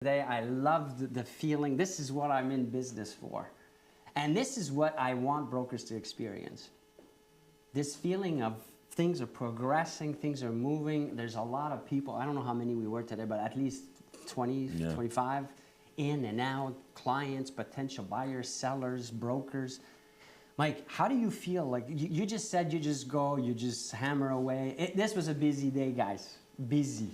Today, I loved the feeling. This is what I'm in business for. And this is what I want brokers to experience. This feeling of things are progressing, things are moving. There's a lot of people. I don't know how many we were today, but at least 20, 25 in and out, clients, potential buyers, sellers, brokers. Mike, how do you feel? Like you just said you just go, you just hammer away. This was a busy day, guys. Busy.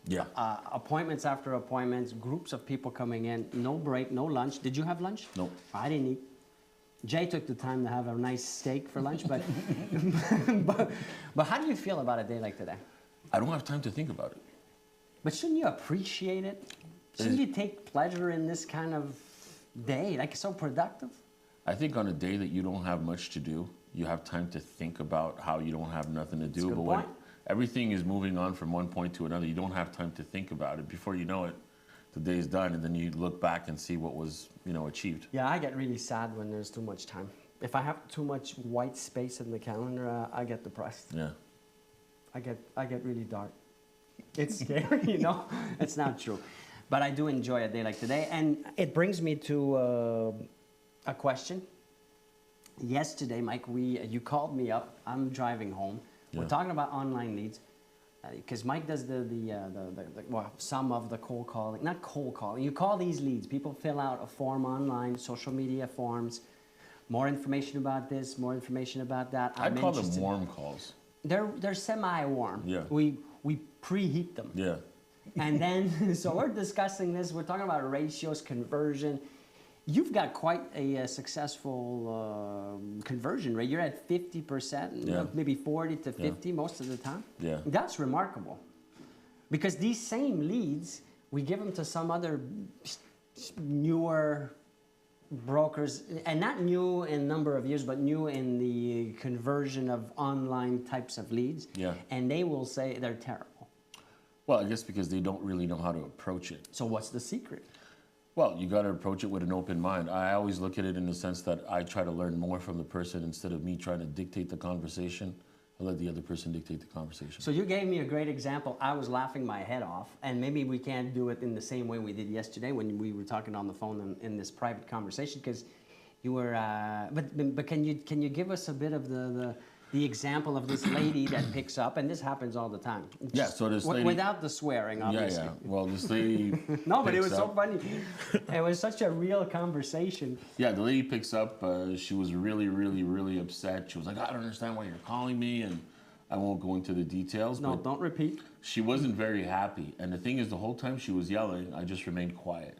Yeah. Appointments after appointments, groups of people coming in, no break, no lunch. Did you have lunch? No. I didn't eat. Jay took the time to have a nice steak for lunch, but, but how do you feel about a day like today? I don't have time to think about it. But shouldn't you appreciate it? Shouldn't you take pleasure in this kind of day, like so productive? I think on a day that you don't have much to do, you have time to think about how you don't have nothing to do. That's a good but point. when everything is moving on from one point to another, you don't have time to think about it. Before you know it, the day's done, and then you look back and see what was, achieved. Yeah, I get really sad when there's too much time. If I have too much white space in the calendar, I get depressed. Yeah. I get really dark. It's scary, It's not true. But I do enjoy a day like today. And it brings me to a question. Yesterday, Mike, you called me up. I'm driving home. We're talking about online leads. Because Mike does some of the cold calling, not cold calling. You call these leads. People fill out a form online, social media forms, more information about this, more information about that. I call them warm calls. They're semi-warm. Yeah. We preheat them. Yeah. And then, so we're discussing this. We're talking about ratios, conversion. You've got quite a successful conversion rate. You're at 50%, maybe 40 to 50 most of the time. Yeah. That's remarkable. Because these same leads, we give them to some other newer brokers, and not new in number of years, but new in the conversion of online types of leads. Yeah. And they will say they're terrible. Well, I guess because they don't really know how to approach it. So what's the secret? Well, you got to approach it with an open mind. I always look at it in the sense that I try to learn more from the person instead of me trying to dictate the conversation. I let the other person dictate the conversation. So you gave me a great example. I was laughing my head off, and maybe we can't do it in the same way we did yesterday when we were talking on the phone in this private conversation, because you were. But can you give us a bit of the example of this lady that picks up, and this happens all the time. Yeah, so this lady... Without the swearing, obviously. Yeah. Well, this lady No, but it was so funny. It was such a real conversation. Yeah, the lady picks up. She was really, really, really upset. She was like, I don't understand why you're calling me, and I won't go into the details. No, but don't repeat. She wasn't very happy. And the thing is, the whole time she was yelling, I just remained quiet.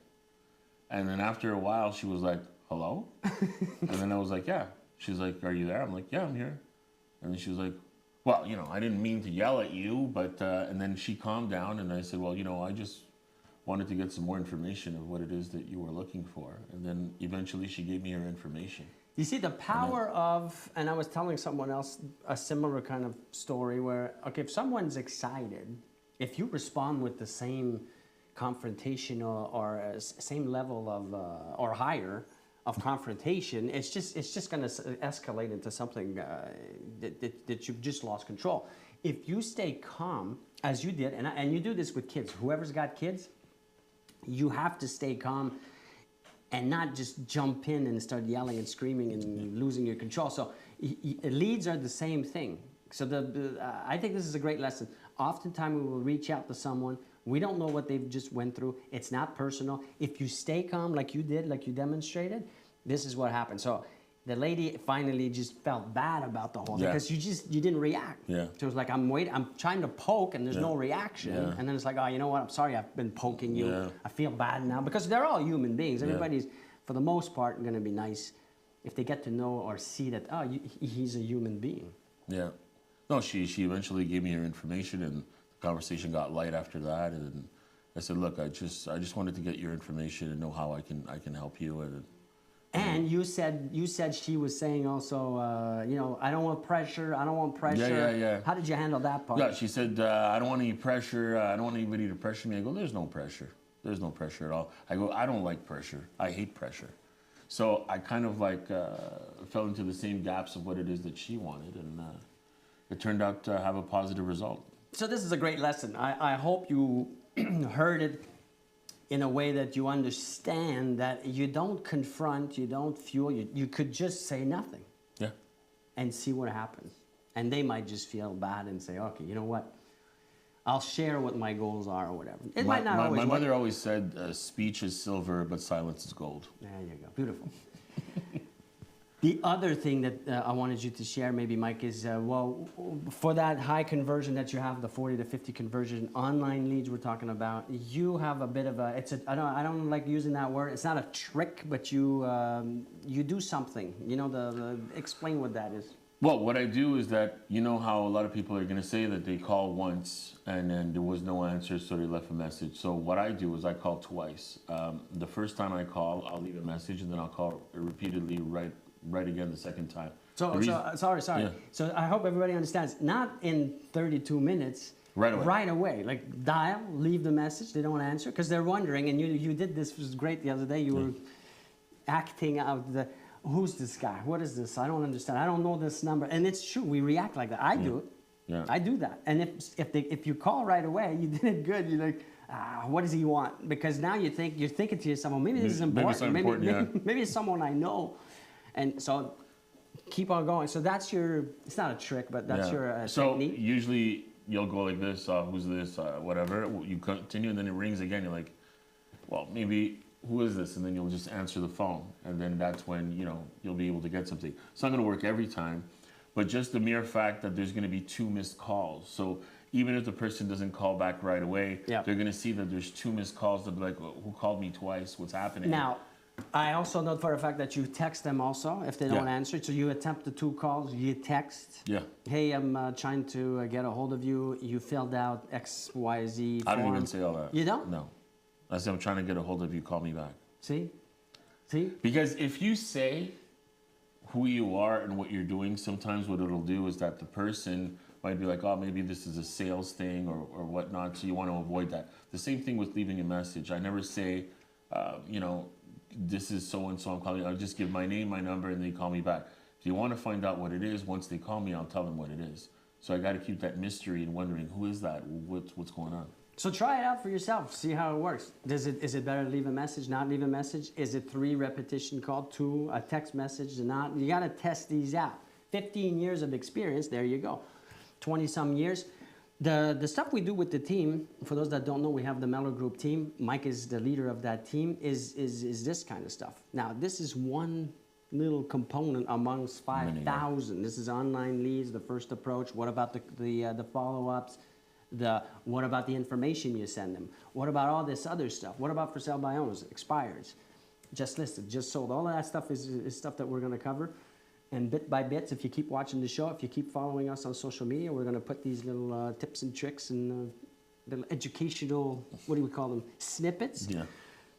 And then after a while, she was like, hello? And then I was like, yeah. She's like, are you there? I'm like, yeah, I'm here. And then she was like, well, I didn't mean to yell at you, but, and then she calmed down, and I said, well, I just wanted to get some more information of what it is that you were looking for. And then eventually she gave me her information. You see the power of, and I was telling someone else a similar kind of story where, okay, if someone's excited, if you respond with the same confrontation or same level of, or higher, of confrontation, it's just going to escalate into something that you've just lost control. If you stay calm, as you did, and you do this with kids, whoever's got kids, you have to stay calm and not just jump in and start yelling and screaming and losing your control. So leads are the same thing. So I think this is a great lesson. Oftentimes we will reach out to someone. We don't know what they've just went through. It's not personal. If you stay calm like you did, like you demonstrated, this is what happened. So the lady finally just felt bad about the whole thing because you didn't react. Yeah. So it was like, I'm trying to poke and there's no reaction. Yeah. And then it's like, oh, you know what? I'm sorry I've been poking you. Yeah. I feel bad now. Because they're all human beings. Everybody's, for the most part, going to be nice if they get to know or see that, oh, he's a human being. Yeah. No, she eventually gave me her information, and the conversation got light after that. And I said, look, I just wanted to get your information and know how I can help you. And you said she was saying also, I don't want pressure. I don't want pressure. Yeah. How did you handle that part? Yeah, she said, I don't want any pressure. I don't want anybody to pressure me. I go, there's no pressure. There's no pressure at all. I go, I don't like pressure. I hate pressure. So I kind of fell into the same gaps of what it is that she wanted, and it turned out to have a positive result. So this is a great lesson. I hope you heard it in a way that you understand that you don't confront, you don't fuel, you could just say nothing. Yeah. And see what happens. And they might just feel bad and say, okay, you know what? I'll share what my goals are or whatever. It might not always My work. mother always said, speech is silver, but silence is gold. There you go. Beautiful. The other thing that I wanted you to share, maybe, Mike, is, well, for that high conversion that you have, the 40 to 50 conversion, online leads we're talking about, you have a bit of a, I don't like using that word. It's not a trick, but you do something. You know, explain what that is. Well, what I do is that, you know how a lot of people are going to say that they call once and then there was no answer, so they left a message. So what I do is I call twice. The first time I call, I'll leave a message, and then I'll call repeatedly right again the second time. Sorry. Yeah. So I hope everybody understands. Not in 32 minutes. Right away. Right away. Like dial, leave the message. They don't answer because they're wondering. And you did this, was great the other day. You were acting out the. Who's this guy? What is this? I don't understand. I don't know this number. And it's true. We react like that. I do it. Yeah. I do that. And if you call right away, you did it good. You're like, what does he want? Because now you're thinking to yourself, well, maybe this is important. Maybe it's someone I know. And so keep on going. So that's it's not a trick, but that's your technique. So usually you'll go like this, who's this, whatever. You continue, and then it rings again. You're like, well, maybe, who is this? And then you'll just answer the phone. And then that's when, you'll be able to get something. It's not going to work every time, but just the mere fact that there's going to be 2 missed calls. So even if the person doesn't call back right away, they're going to see that there's 2 missed calls. They'll be like, well, who called me twice? What's happening? Now, I also know for a fact that you text them also if they don't answer. So you attempt the 2 calls, you text. Yeah. Hey, I'm trying to get a hold of you. You filled out X, Y, Z form. I don't even say all that. You don't? No. I say I'm trying to get a hold of you, call me back. See? Because if you say who you are and what you're doing, sometimes what it'll do is that the person might be like, oh, maybe this is a sales thing or whatnot, so you want to avoid that. The same thing with leaving a message. I never say, this is so-and-so, I'm calling you. I'll just give my name, my number, and they call me back. If you want to find out what it is, once they call me, I'll tell them what it is. So I got to keep that mystery and wondering, who is that? What's going on? So try it out for yourself. See how it works. Is it better to leave a message, not leave a message? Is it 3 repetition call, 2 a text message, not? You got to test these out. 15 years of experience, there you go. 20-some years. The stuff we do with the team, for those that don't know, we have the Mellor Group team. Mike is the leader of that team, is this kind of stuff. Now, this is one little component amongst 5,000. This is online leads, the first approach. What about the follow-ups? What about the information you send them? What about all this other stuff? What about for sale by owners, expires, just listed, just sold? All of that stuff is stuff that we're going to cover. And bit by bit, if you keep watching the show, if you keep following us on social media, we're going to put these little tips and tricks and little educational, what do we call them, snippets. Yeah.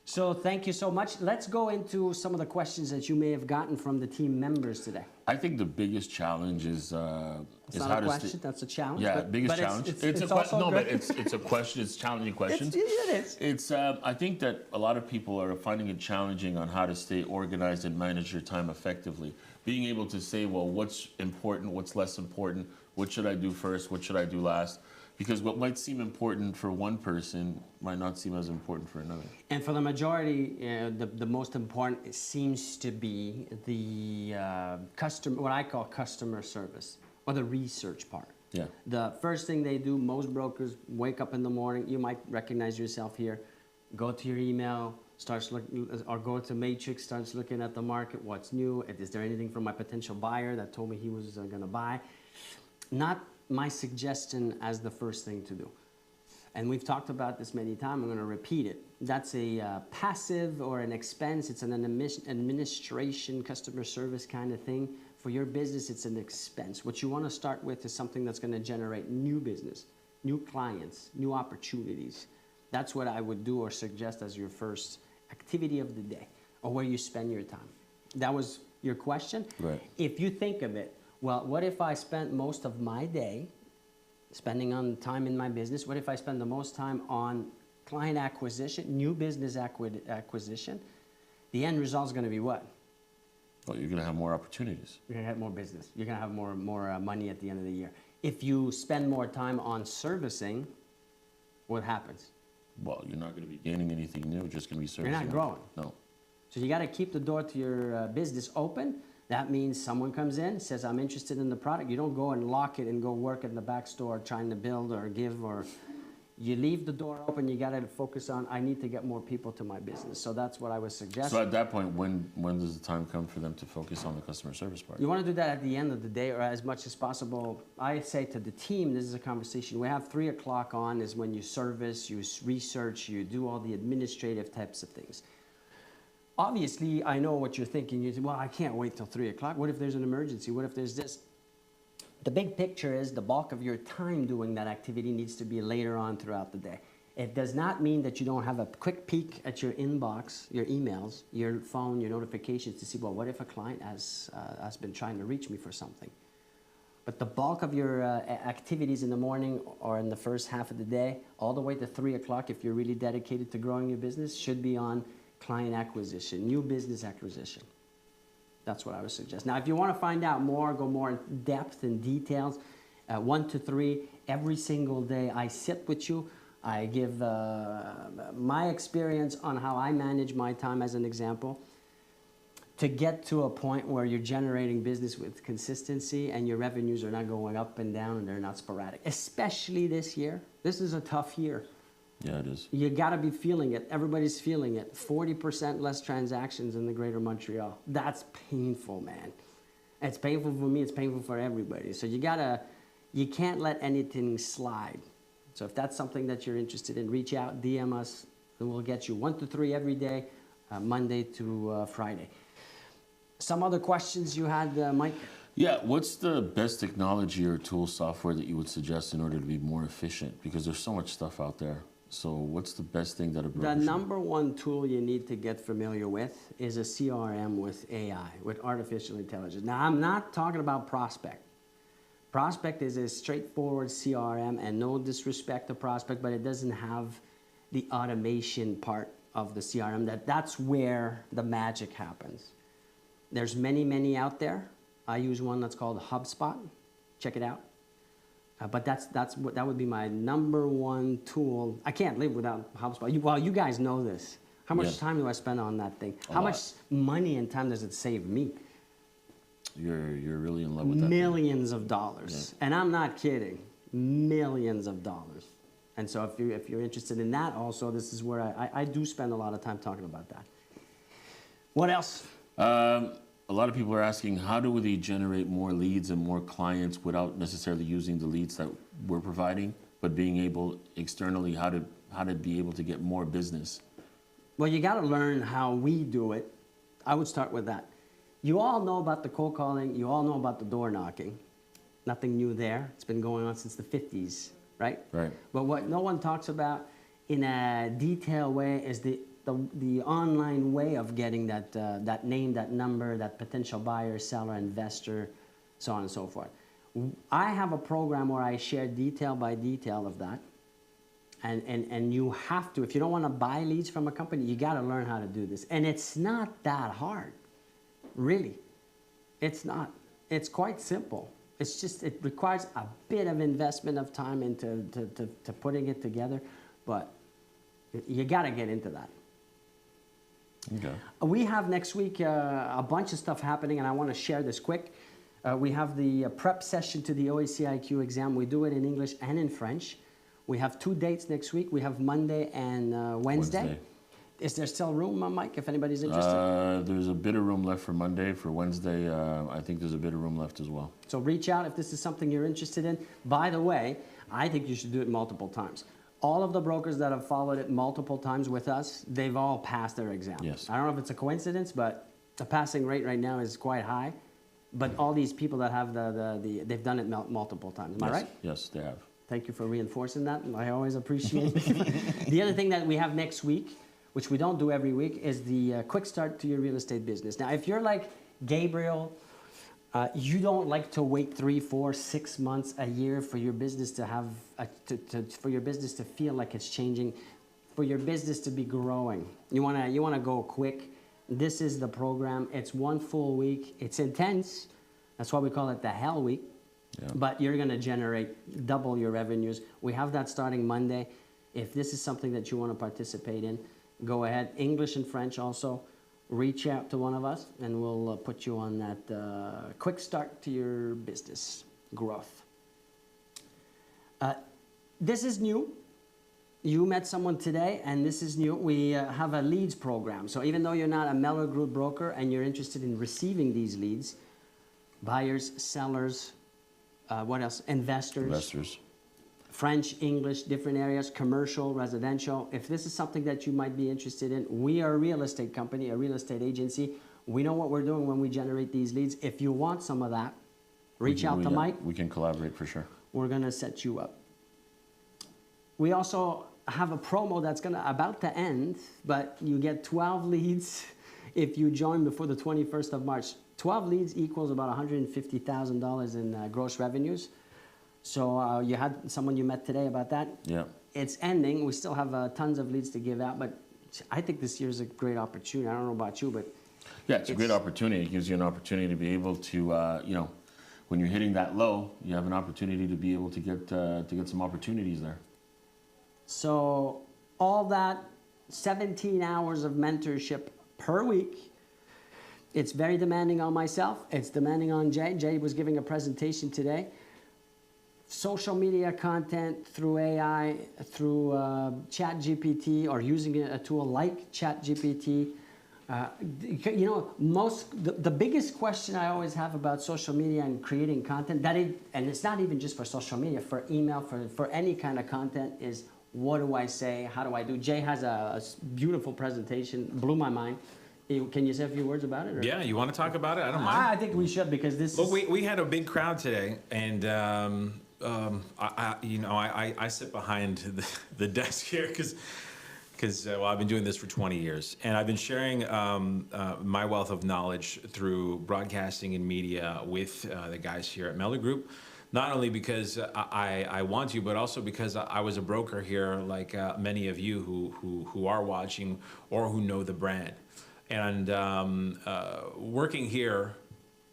So thank you so much. Let's go into some of the questions that you may have gotten from the team members today. I think the biggest challenge is how to question. That's a challenge. Yeah, but, biggest but challenge. It's a question. No, but it's a question. It's challenging questions. It is. It's. I think that a lot of people are finding it challenging on how to stay organized and manage your time effectively. Being able to say, well, what's important, what's less important, what should I do first, what should I do last? Because what might seem important for one person might not seem as important for another. And for the majority, the most important seems to be the what I call customer service, or the research part. Yeah. The first thing they do, most brokers wake up in the morning, you might recognize yourself here, go to your email, starts looking, or go to Matrix, starts looking at the market, what's new, is there anything from my potential buyer that told me he was going to buy? Not my suggestion as the first thing to do. And we've talked about this many times, I'm going to repeat it. That's a passive or an expense, it's an administration, customer service kind of thing. For your business, it's an expense. What you want to start with is something that's going to generate new business, new clients, new opportunities. That's what I would do or suggest as your first activity of the day, or where you spend your time. That was your question? Right. If you think of it, well, what if I spent most of my day spending on time in my business? What if I spend the most time on client acquisition, new business acquisition? The end result is going to be what? Well, you're going to have more opportunities. You're going to have more business. You're going to have more money at the end of the year. If you spend more time on servicing, what happens? Well, you're not going to be gaining anything new, just going to be servicing. You're not growing. No. So you got to keep the door to your business open. That means someone comes in, says, I'm interested in the product. You don't go and lock it and go work in the back store trying to build or give, or you leave the door open. You got to focus on, I need to get more people to my business. So that's what I would suggest. So at that point, when does the time come for them to focus on the customer service part? You want to do that at the end of the day or as much as possible. I say to the team, this is a conversation. We have 3 o'clock on is when you service, you research, you do all the administrative types of things. Obviously, I know what you're thinking. You say, well, I can't wait till 3 o'clock. What if there's an emergency? What if there's this? The big picture is the bulk of your time doing that activity needs to be later on throughout the day. It does not mean that you don't have a quick peek at your inbox, your emails, your phone, your notifications to see, well, what if a client has been trying to reach me for something? But the bulk of your activities in the morning or in the first half of the day, all the way to 3 o'clock, if you're really dedicated to growing your business, should be on client acquisition, new business acquisition. That's what I would suggest. Now, if you want to find out more, go more in depth and details, 1 to 3, every single day I sit with you. I give my experience on how I manage my time as an example to get to a point where you're generating business with consistency and your revenues are not going up and down and they're not sporadic, especially this year. This is a tough year. Yeah, it is. You got to be feeling it. Everybody's feeling it. 40% less transactions in the greater Montreal. That's painful, man. It's painful for me. It's painful for everybody. So you can't let anything slide. So if that's something that you're interested in, reach out, DM us, and we'll get you 1 to 3 every day, Monday to Friday. Some other questions you had, Mike? Yeah, what's the best technology or tool software that you would suggest in order to be more efficient? Because there's so much stuff out there. So what's the best thing that a broker The should- number one tool you need to get familiar with is a CRM with AI, with artificial intelligence. Now, I'm not talking about Prospect. Prospect is a straightforward CRM, and no disrespect to Prospect, but it doesn't have the automation part of the CRM. That's where the magic happens. There's many out there. I use one that's called HubSpot. Check it out. But that would be my number one tool. I can't live without HubSpot. You guys know this. How much time do I spend on that thing? How much money and time does it save me? You're really in love with that. Millions of dollars. Yeah. And I'm not kidding. Millions of dollars. And so if you're interested in that also, this is where I do spend a lot of time talking about that. What else? A lot of people are asking, how do we generate more leads and more clients without necessarily using the leads that we're providing, but being able externally, how to be able to get more business? Well, you got to learn how we do it. I would start with that. You all know about the cold calling. You all know about the door knocking. Nothing new there. It's been going on since the 50s, right? Right. But what no one talks about in a detailed way is the online way of getting that name, that number, that potential buyer, seller, investor, so on and so forth. I have a program where I share detail by detail of that. And you have to, if you don't want to buy leads from a company, you got to learn how to do this. And it's not that hard, really. It's not. It's quite simple. It's just, it requires a bit of investment of time into putting it together, but you got to get into that. Okay. We have next week a bunch of stuff happening, and I want to share this quick. We have the prep session to the Oaciq exam. We do it in English and in French. We have 2 dates next week. We have Monday and Wednesday. Is there still room, Mike, if anybody's interested? There's a bit of room left for Monday. For Wednesday, I think there's a bit of room left as well. So reach out if this is something you're interested in. By the way, I think you should do it multiple times. All of the brokers that have followed it multiple times with us, they've all passed their exam. Yes. I don't know if it's a coincidence, but the passing rate right now is quite high. But all these people that have they've done it multiple times. Am I right? Yes, they have. Thank you for reinforcing that. I always appreciate it. The other thing that we have next week, which we don't do every week, is the quick start to your real estate business. Now, if you're like Gabriel, you don't like to wait 3, 4, 6 months, a year for your business to have, for your business to feel like it's changing, for your business to be growing. You wanna go quick. This is the program. It's 1 full week. It's intense. That's why we call it the Hell Week. Yeah. But you're gonna generate double your revenues. We have that starting Monday. If this is something that you want to participate in, go ahead. English and French also. Reach out to one of us and we'll put you on that quick start to your business growth. This is new. You met someone today, and this is new. We have a leads program. So even though you're not a Mellor Group broker and you're interested in receiving these leads, buyers, sellers, what else? Investors. French, English, different areas, commercial, residential. If this is something that you might be interested in, we are a real estate company, a real estate agency. We know what we're doing when we generate these leads. If you want some of that, reach out to Mike. We can collaborate for sure. We're going to set you up. We also have a promo that's about to end, but you get 12 leads if you join before the 21st of March. 12 leads equals about $150,000 in gross revenues. So you had someone you met today about that. Yeah. It's ending. We still have tons of leads to give out, but I think this year is a great opportunity. I don't know about you, but yeah, it's a great opportunity. It gives you an opportunity to be able to, when you're hitting that low, you have an opportunity to be able to get some opportunities there. So all that 17 hours of mentorship per week, it's very demanding on myself. It's demanding on Jay. Jay was giving a presentation today. Social media content through AI, through ChatGPT, or using a tool like ChatGPT. The biggest question I always have about social media and creating content, and it's not even just for social media, for email, for any kind of content, is what do I say? How do I do? Jay has a beautiful presentation, blew my mind. Can you say a few words about it? Or? Yeah, you want to talk about it? I don't mind. I think we should, because this. Look, we had a big crowd today, and I sit behind the desk here because I've been doing this for 20 years, and I've been sharing my wealth of knowledge through broadcasting and media with the guys here at Mellor Group. Not only because I want to, but also because I was a broker here, like many of you who are watching or who know the brand. And working here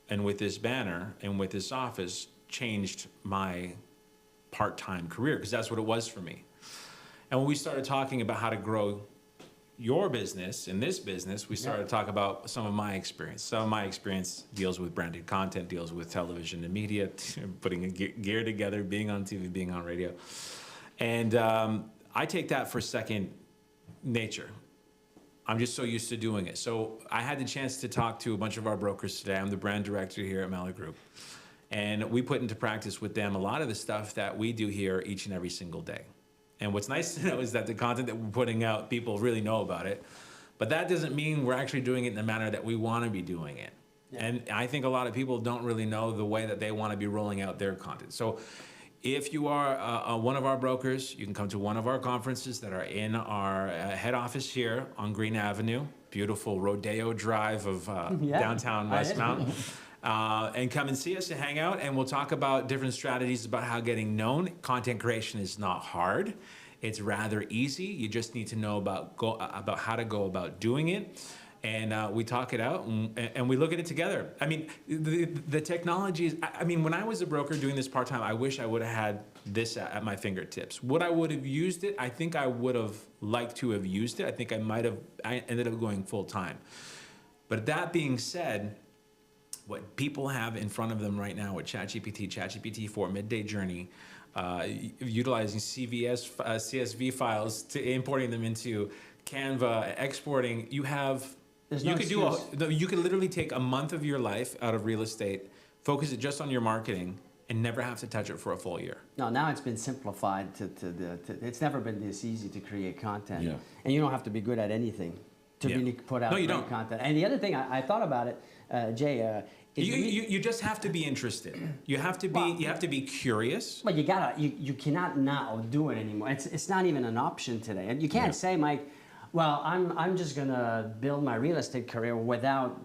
and with this banner and with this office changed my part-time career, because that's what it was for me. And when we started talking about how to grow your business and this business, we started to talk about some of my experience. Some of my experience deals with branded content, deals with television and media, putting gear together, being on TV, being on radio. And I take that for second nature. I'm just so used to doing it. So I had the chance to talk to a bunch of our brokers today. I'm the brand director here at Mellor Group. And we put into practice with them a lot of the stuff that we do here each and every single day. And what's nice to know is that the content that we're putting out, people really know about it. But that doesn't mean we're actually doing it in the manner that we want to be doing it. Yeah. And I think a lot of people don't really know the way that they want to be rolling out their content. So if you are one of our brokers, you can come to one of our conferences that are in our head office here on Green Avenue, beautiful Rodeo Drive of downtown Westmount. And come and see us and hang out, and we'll talk about different strategies about how getting known. Content creation is not hard. It's rather easy. You just need to know about how to go about doing it. And we talk it out, and we look at it together. I mean, the technology is, when I was a broker doing this part-time, I wish I would have had this at my fingertips. Would I would have used it? I think I would have liked to have used it. I think I ended up going full-time. But that being said, what people have in front of them right now with ChatGPT 4, Midday Journey, utilizing CSV files, to importing them into Canva, exporting, you could literally take a month of your life out of real estate, focus it just on your marketing, and never have to touch it for a full year. No, now it's been simplified it's never been this easy to create content. Yeah. And you don't have to be good at anything to really put out great content. And the other thing, I thought about it, Jay, you just have to be interested. You have to be curious. But you cannot now do it anymore. It's not even an option today. And you can't say, Mike, well, I'm just gonna build my real estate career without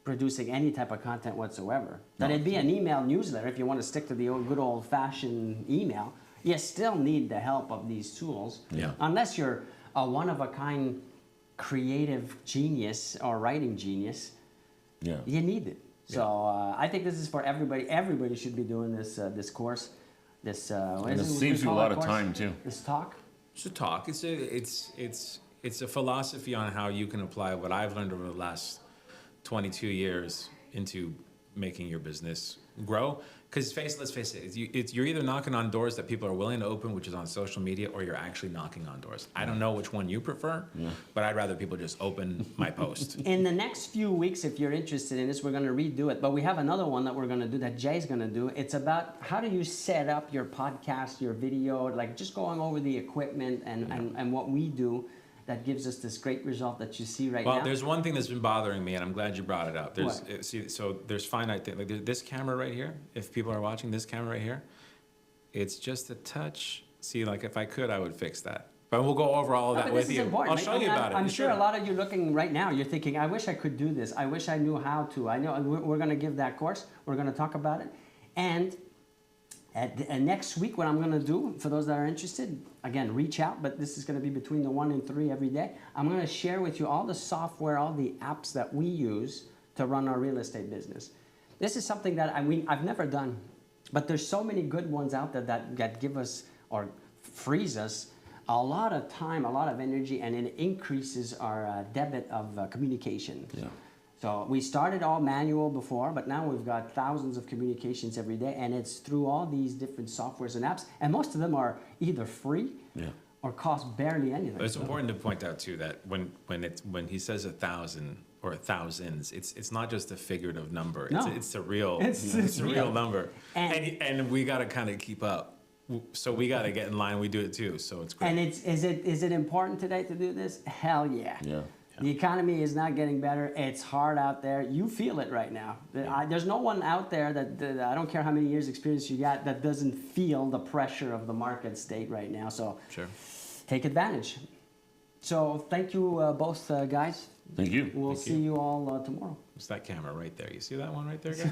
producing any type of content whatsoever. That it'd be an email newsletter if you want to stick to the good old-fashioned email. You still need the help of these tools. Yeah. Unless you're a one-of-a-kind creative genius or writing genius, you need it. So I think this is for everybody. Everybody should be doing this course. And it saves you a lot of time too. This talk. It's a talk. It's a philosophy on how you can apply what I've learned over the last 22 years into making your business grow. Because let's face it, you're either knocking on doors that people are willing to open, which is on social media, or you're actually knocking on doors. I don't know which one you prefer, but I'd rather people just open my post. In the next few weeks, if you're interested in this, we're going to redo it. But we have another one that we're going to do that Jay's going to do. It's about how do you set up your podcast, your video, like just going over the equipment and what we do that gives us this great result that you see right now. Well, there's one thing that's been bothering me, and I'm glad you brought it up. There's finite things. Like this camera right here, if people are watching, this camera right here, it's just a touch. See, like if I could, I would fix that. But we'll go over all of that with you. Important. I'll show you about it. I'm sure a lot of you looking right now, you're thinking, I wish I could do this. I wish I knew how to. I know we're going to give that course. We're going to talk about it. And next week, what I'm going to do, for those that are interested, again, reach out, but this is going to be between the 1 and 3 every day. I'm going to share with you all the software, all the apps that we use to run our real estate business. This is something that I've never done, but there's so many good ones out there that give us or frees us a lot of time, a lot of energy, and it increases our debit of communication. Yeah. So we started all manual before, but now we've got thousands of communications every day, and it's through all these different softwares and apps, and most of them are either free or cost barely anything. But it's important to point out too that when he says 1,000 or thousands, it's not just a figurative number. No. It's a real It's a real number, And- and we got to kind of keep up. So we got to get in line. We do it too. So it's great. And is it important today to do this? Hell yeah. Yeah. The economy is not getting better. It's hard out there. You feel it right now. There's no one out there that I don't care how many years experience you got, that doesn't feel the pressure of the market state right now. So Sure. take advantage. So thank you both guys. Thank you. We'll see you all tomorrow. It's that camera right there. You see that one right there, guys?